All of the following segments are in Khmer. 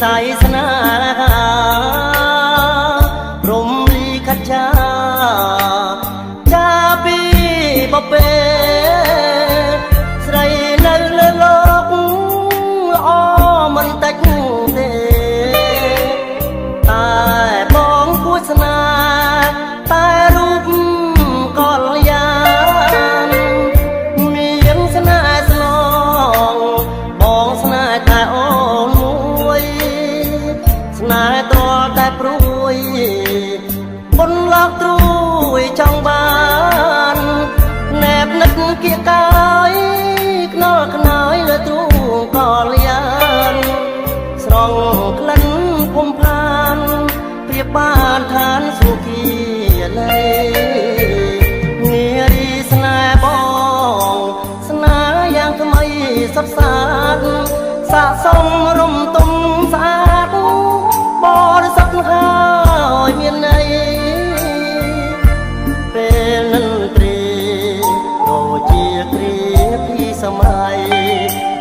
สายสนาพรหมลีขัดชาจาปีบเปใส่ในเลโลกอ้อมันแต่งเตตายมองโฆษณาตายรูปก่อนยานมียังสนาสนองบองสนาตายอ้อนมวยสนาตัวแต่ปรุยบนหลอกตรุยช่องบ้านแนบนึกเกียกายขนอขน้อยละตรูก่อนยานสรองคลันพมพานเปรียบบ้านฐานสุขีเลยเงียรีสนาบองสนาอย่างทำไมสับสานสะสมรมตุมสาดบริสักหายเมียนในเป็นนันตรีโดเจียกรีพี่สมัย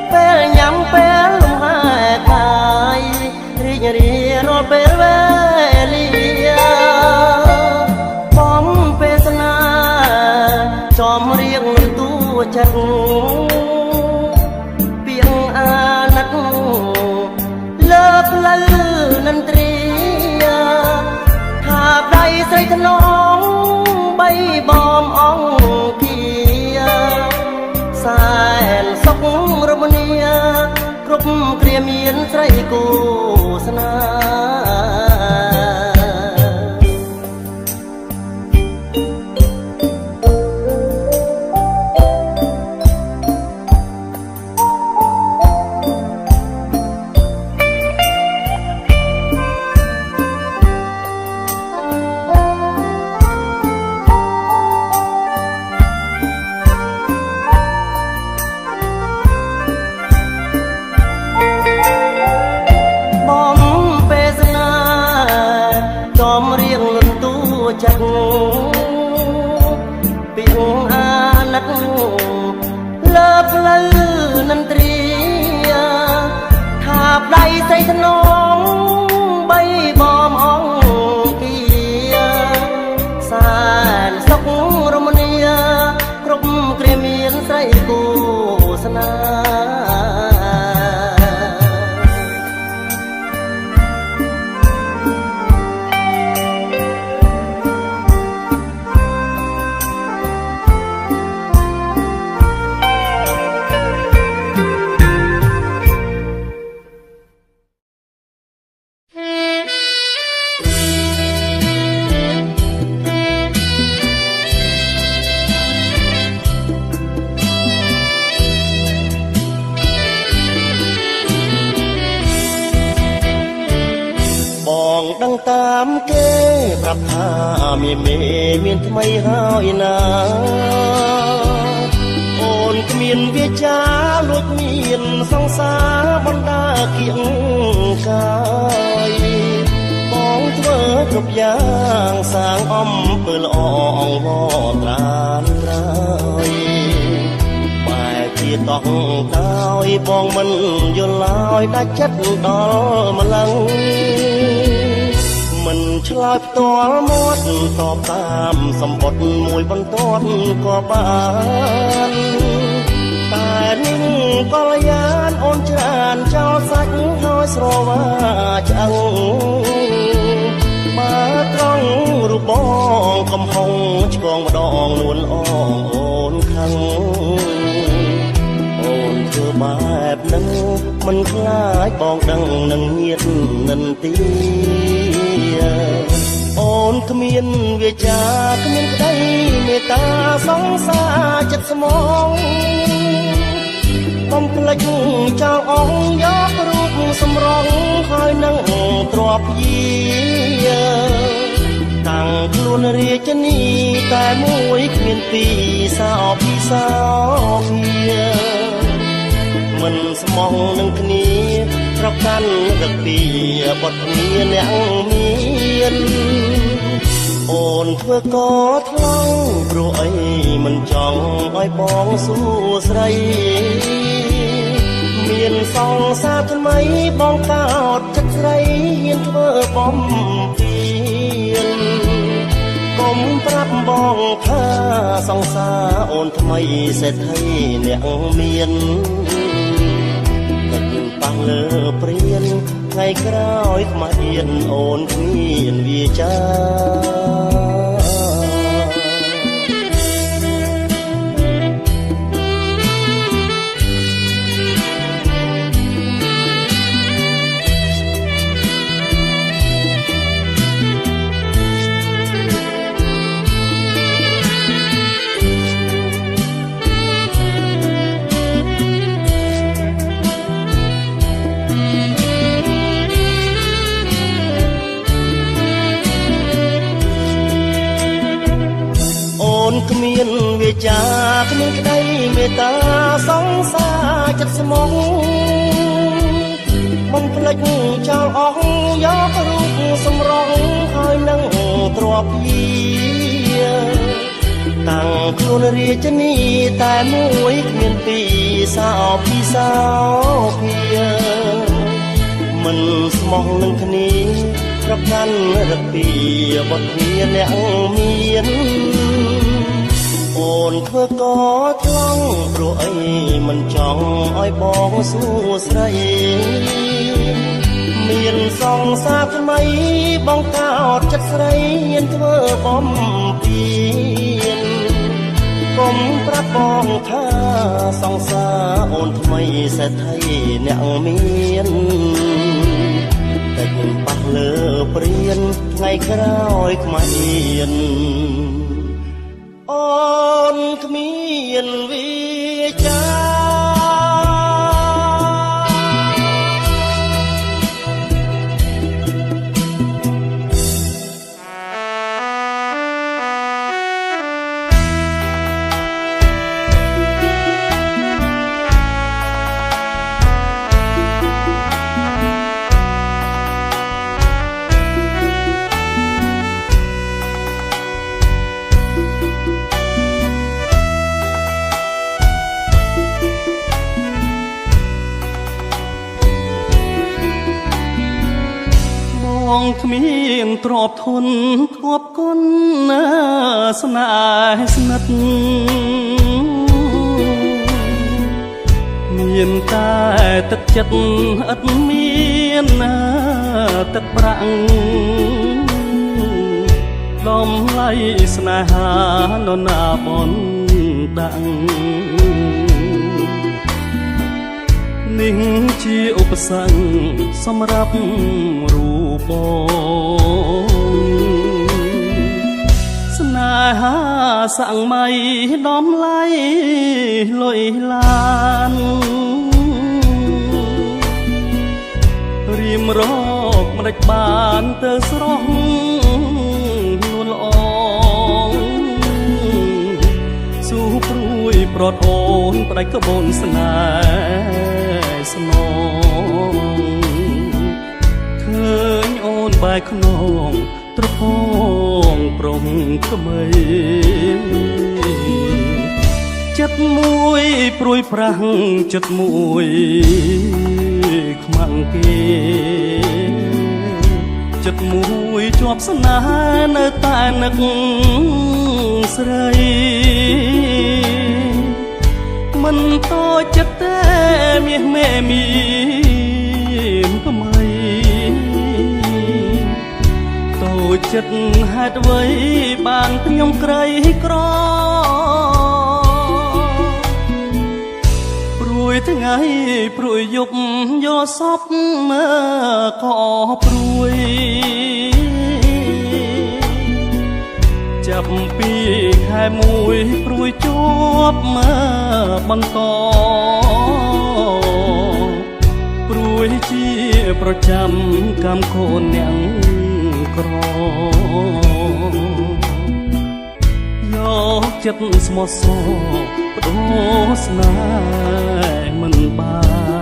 เป็นย้ำเป็นลมหายกายรีเรียรอเป็นเวลีปอมเปสนาจอมเรียงตัวจักเปียงอานักเลิกละลือนันตรีหาบใดใส่ถนอมใบบอมอ่องเกียสายสกรมเนียกรุบเกลียเมียนไตรกูสนาจักเปียงอานักเลิบลือนันตรีหาบใดใส่ถนอมใบบอมอ่องเกียสารสกรมเนียกรุบเกลียเมียนใส่กูสนาดังตามเก้ปรับท่ามีเมียนทำไมห้อยนาโอนเมียนเวียจ้าลุดเมียนสองสาบรรดาเกียงกายมองเธอจบยางสางอ้อมเปิดอ่องวอตรานไรที่ต้องตายบองมันยนลอยได้ชัดดอลมาลังมันฉลาดตัวหมดตอบตามสมบทมวยบนต้นก็บานแต่นิ่งก็ละยานโอนจานเจ้าสักน้อยสรว่าจังมาตรองรูปบองกำหงชกองมาดองนวลอ่องโอนคังเธอแบบนั้นมันคล้ายปองดังนังเงียดนันตีโอนขมิ้นเวียจาขมิ้นก็ได้เมตตาสองสาจัดสมองต้องพลังเจ้าอ่องยกรูปสำรองคอยนั่งตรอบเยี่ยตั้งคลุนเรียจะนี่แต่มวยขมิ้นปีสาวพี่สาวเพียมันสมองนึงคณีรักกันรักปีบทเมียนยังเมียนโอนเพื่อกอดเล่าโปรยมันจ้องอ้อยปองสู้ใส่เมียนสองสาทำไมบองกอดจัด ចិត្តស្រីហ៊ានធ្វើបំពេញកុំប្រាប់បងថាសង្សារអូនថ្មីសេដ្ឋីអ្នកមានទឹកប៉ះលើព្រៀនថ្ងៃក្រោយខ្មាស់អៀនអូនគ្មានវាចាគ្មានវាចាគ្មានក្តីមេត្តាសង្សារចិត្តស្មងមិនភ្លេចចោលអស់យករូបសម្រងហើយនឹងទ្របយាតាំងខ្លួនរាជនីតែមួយគ្មានពីសោពីសោភាមិនស្មោះនឹងគ្នាប្រកាន់រពីវត្តមានអ្នកមានអូនធ្វើកថ្លង់ព្រោះអីមិនចង់ឲ្យបងសួស្រីមានសង្សារថ្មីបងកោតចិត្តស្រីហ៊ានធ្វើបំពេញកុំប្រាប់បងថាសង្សារអូនថ្មីសេដ្ឋីអ្នកមានតែខ្ញុំប៉ះលើព្រៀនថ្ងៃក្រោយខ្មាស់អៀនអូនគ្មានវាចាគ្មានទ្រព្យធនធ្ងប់គុណស្នេហ៍ស្និទ្ធមានតែទឹកចិត្តឥតមានទឹកប្រាក់ដំឡៃស្នេហានរណាបនដាក់នេះជាឧបសគ្គសម្រាប់រូបស្នេហាសាំងមៃដំឡៃលុយឡានរៀមរកម្ដេចបានទៅស្រស់នួនល្អស៊ូព្រួយប្រត់អូនផ្ដាច់ក្បូនស្នេហ៍ស្នងឃើញអូនបែកខ្នងត្រពងប្រងថ្មីចិត្តមួយព្រួយប្រាស់ចិត្តមួយខ្មាំងគេចិត្តមួយជាប់ស្នេហ៍នៅតែនឹកស្រីមិនតូចចិត្តតែមាសមេមានថ្មីតូចចិត្តហេតុអ្វីបានខ្ញុំក្រីក្រព្រួយថ្ងៃព្រួយយប់យកសពមើក៏ព្រួយចាប់ពីខែមួយព្រួយជាប់មើបន្តព្រួយជាប្រចាំកម្មកូនអ្នកក្រយកចិត្តស្មោះសរបដូរស្នេហ៍មិនបាន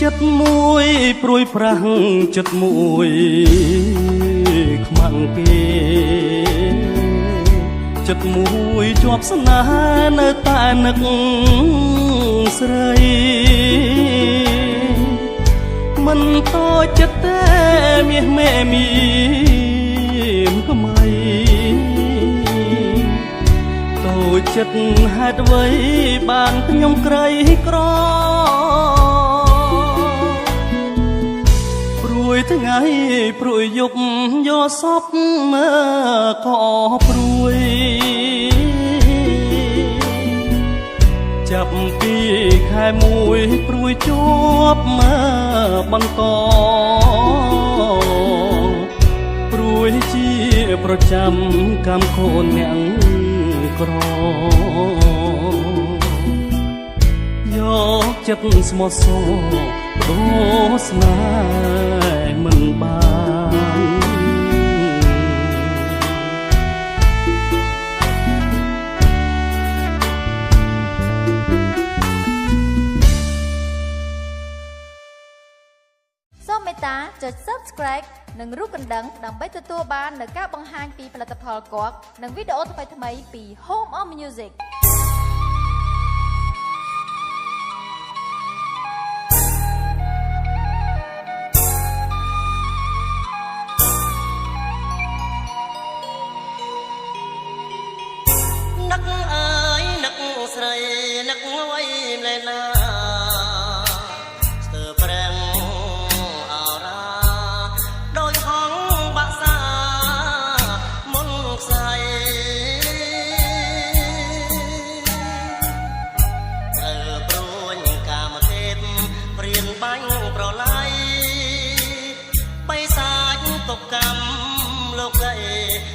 ចិត្តមួយព្រួយប្រាស់ចិត្តមួយខ្មាំងគេចិត្តមួយជាប់ស្នេហ៍នៅតែនឹកស្រីមិនតូចចិត្តតែមាសមេមានថ្មីតូចចិត្តហេតុអ្វីបានខ្ញុំក្រីក្រព្រួយថ្ងៃព្រួយយប់យកសពមើក៏ព្រួយចាប់ពីខែមួយព្រួយជាប់មើបន្តព្រួយជាប្រចាំកម្មកូនអ្នកក្រយកចិត្តស្មោះសរបដូរស្នេហ៍មិនបានសូមមេត្តាចុច Subscribe និងរូបកណ្ដឹងដើម្បីទទួលបាននូវការបង្ហាញពីផលិតផលគួកនិងវីដេអូថ្មីៗពី Home of Musicនឹកអើយនឹកស្រីនឹកអ្វីម្លេះណាស្ទើរប្រាំងអរ៉ាដោយហងបាក់សាមុនខ្សែត្រូវព្រួញកាមទេពព្រៀនបាញ់ប្រឡ័យបៃសាចទុកកម្មលោកអី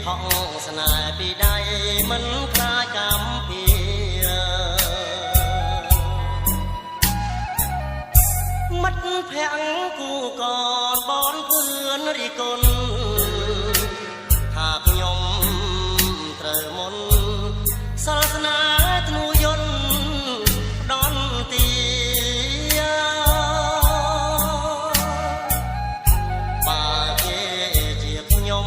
ហងស្នេហ៍ពីដៃមិនខ្លាចកម្មពីមិត្តភក្តិគូកនបនភឿនរីគុណថាខ្ញុំត្រូវមុនសាសនាធ្នូយន្តដនទីបើគេជាខ្ញុំ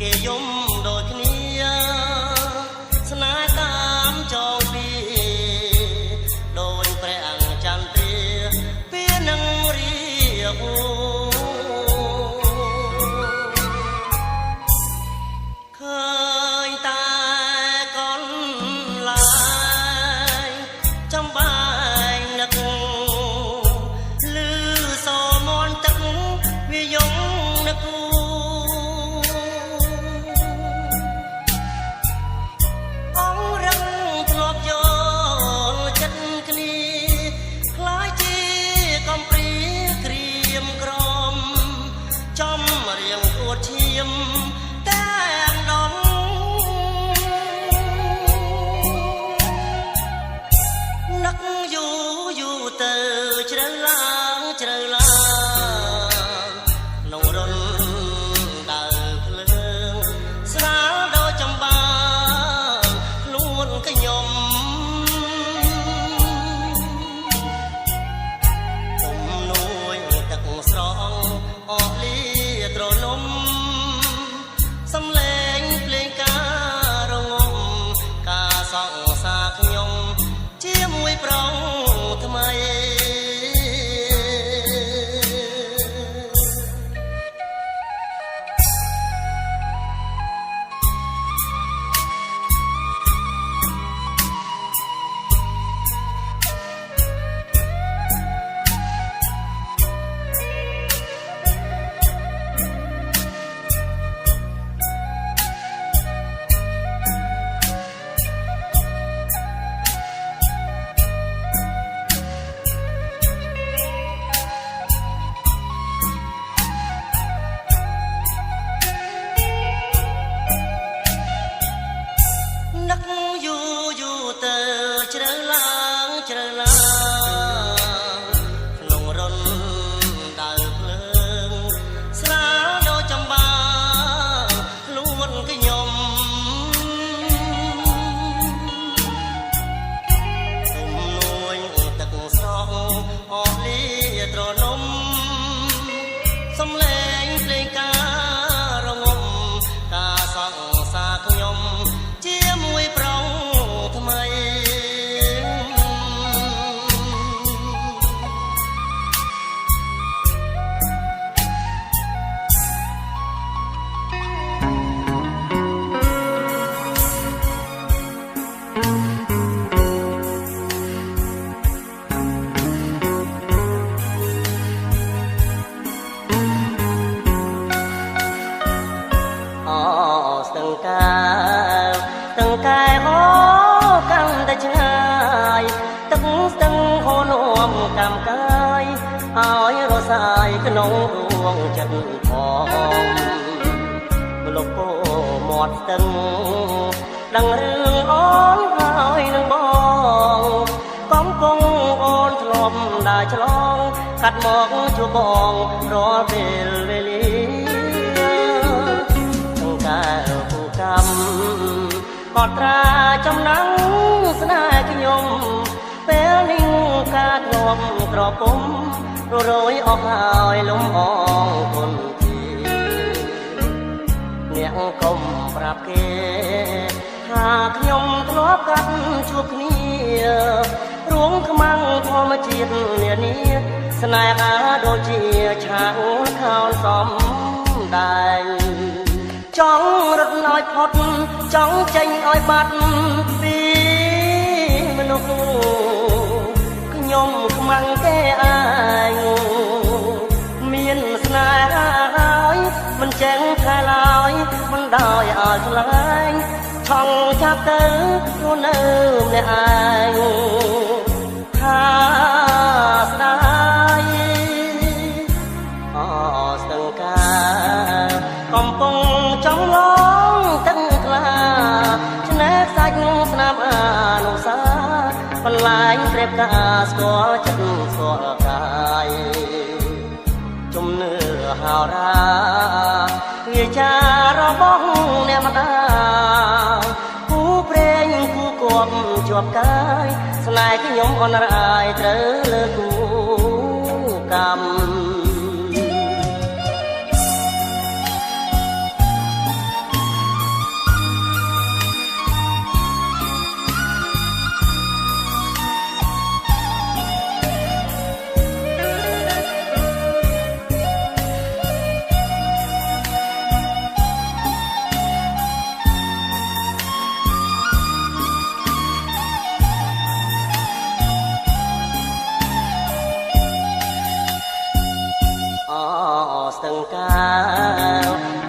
គេយំដូចគ្នាស្នេហ៍តាមចងពីដូចព្រះអង្គចន្ទ្រាពីនឹងរៀបឃើញតែកនឡាយចំបែងនឹកលឺសូរមន់ទឹកវាយងនឹកគូអងរឹងធ្លាប់យកចិត្តគ្នាខ្លាចជាកំព្រាក្រៀមក្រំចំរៀងអួតឈាមតែម្ដងនឹកយូរយូរទៅជ្រៅឡើងជ្រៅឡើងក្នុងរនដើរភ្លើងស្រាលដូចចំបាខ្លួនខ្ញុំទុំនួយទឹកស្រងអស់លីត្រនំសំឡេងភ្លេងការរងំការសង្សារខ្ញុំជាមួយប្រងថ្មី ហូរនាំកម្មកាយឲ្យរសាយក្នុងដួងចិត្តផងលោកពោមាត់ស្ទឹងដឹងរឿងអូនហើយនឹងបងកំពុងអូនធ្លាប់ដើរឆ្លងកាត់មកជួបបងរាល់ពេលវេលាទាំងកាលគូកម្មកត់ត្រាចំណងស្នេហ៍ខ្ញុំពេលនេះកាត់ងំក្រពុំរយអស់ហើយលំអងគុណទីអ្នកកុំប្រាប់គេថាខ្ញុំធ្លាប់កាត់ជួបគ្នារួងខ្មាំងធម្មជាតិនានាស្នេហាដូចជាឆាកខោនសំដែងចង់រត់ឲ្យផុតចង់ចេញឲ្យបាត់ពីមនុស្សខ្ញុំខ្មាំងគេអាយមានស្នេហាហើយមិនចេះថែឡើយមិនដោយឲ្យឆ្លាញ់ឆង់ចាប់ទៅខ្លួននៅម្នាក់ឯងថាស្ដាយអស្ទឹងកាកំពុងចំឡងទឹកថ្លាឆ្នេរសាច់ស្នាមអនុសាបន្លាញព្រៀបការស្គាល់ចិត្តស្គាល់កាយជំនឿហោរាវាចារបស់អ្នកម្ដាគូព្រេងគូគប់ជាប់កាយស្នេហ៍ខ្ញុំអនរាយត្រូវលើគូកម្មស្ទឹងកា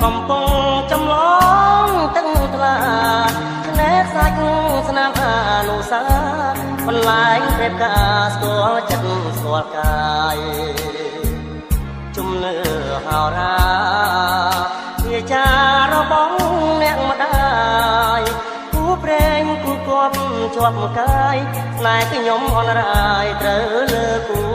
កំពុងចំឡងទឹកថ្លាឆ្នេរសាច់ស្នាមអនុសាបន្លាញព្រៀបការស្គាល់ចិត្តស្គាល់កាយជំនឿហោរាវាចារបស់អ្នកម្ដាយគូព្រេងគូគប់ជាប់កាយស្នេហ៍ខ្ញុំអនរាយត្រូវលើគូ